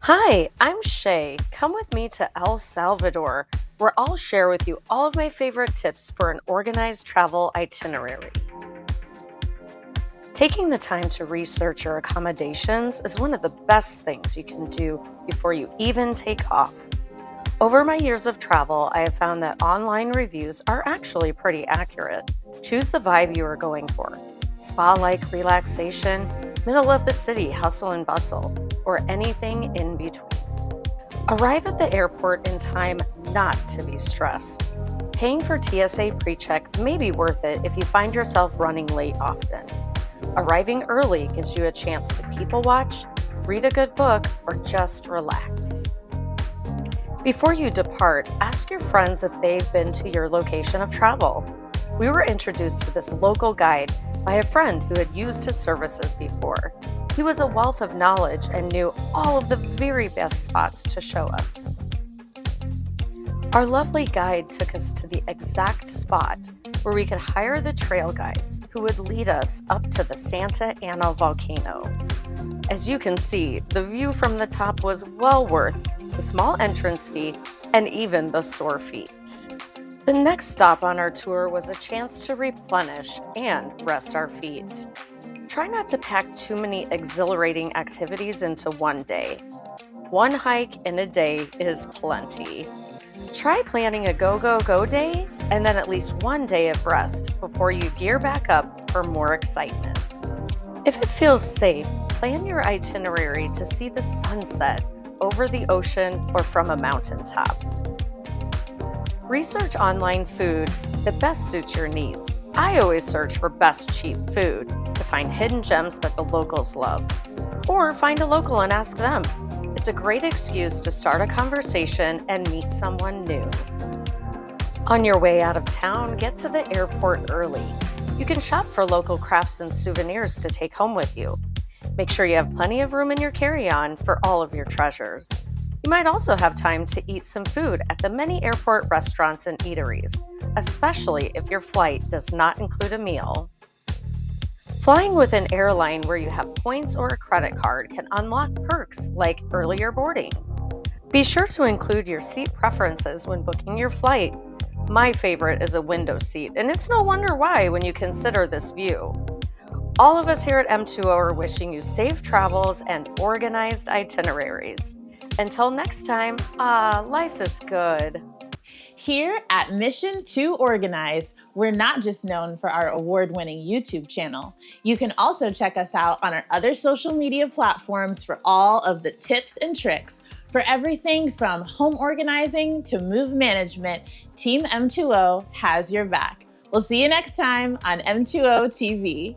Hi, I'm Shay. Come with me to El Salvador, where I'll share with you all of my favorite tips for an organized travel itinerary. Taking the time to research your accommodations is one of the best things you can do before you even take off. Over my years of travel, I have found that online reviews are actually pretty accurate. Choose the vibe you are going for: spa like relaxation, middle of the city hustle and bustle, or anything in between. Arrive at the airport in time not to be stressed. Paying for TSA pre-check may be worth it if you find yourself running late often. Arriving early gives you a chance to people watch, read a good book, or just relax. Before you depart, ask your friends if they've been to your location of travel. We were introduced to this local guide by a friend who had used his services before. He was a wealth of knowledge and knew all of the very best spots to show us. Our lovely guide took us to the exact spot where we could hire the trail guides who would lead us up to the Santa Ana volcano. As you can see, the view from the top was well worth the small entrance fee and even the sore feet. The next stop on our tour was a chance to replenish and rest our feet. Try not to pack too many exhilarating activities into one day. One hike in a day is plenty. Try planning a go day and then at least one day of rest before you gear back up for more excitement. If it feels safe, plan your itinerary to see the sunset over the ocean or from a mountaintop. Research online food that best suits your needs. I always search for best cheap food to find hidden gems that the locals love. Or find a local and ask them. It's a great excuse to start a conversation and meet someone new. On your way out of town, get to the airport early. You can shop for local crafts and souvenirs to take home with you. Make sure you have plenty of room in your carry-on for all of your treasures. You might also have time to eat some food at the many airport restaurants and eateries, especially if your flight does not include a meal. Flying with an airline where you have points or a credit card can unlock perks like earlier boarding. Be sure to include your seat preferences when booking your flight. My favorite is a window seat, and it's no wonder why when you consider this view. All of us here at M2O are wishing you safe travels and organized itineraries. Until next time, life is good. Here at Mission to Organize, we're not just known for our award-winning YouTube channel. You can also check us out on our other social media platforms for all of the tips and tricks. For everything from home organizing to move management, Team M2O has your back. We'll see you next time on M2O TV.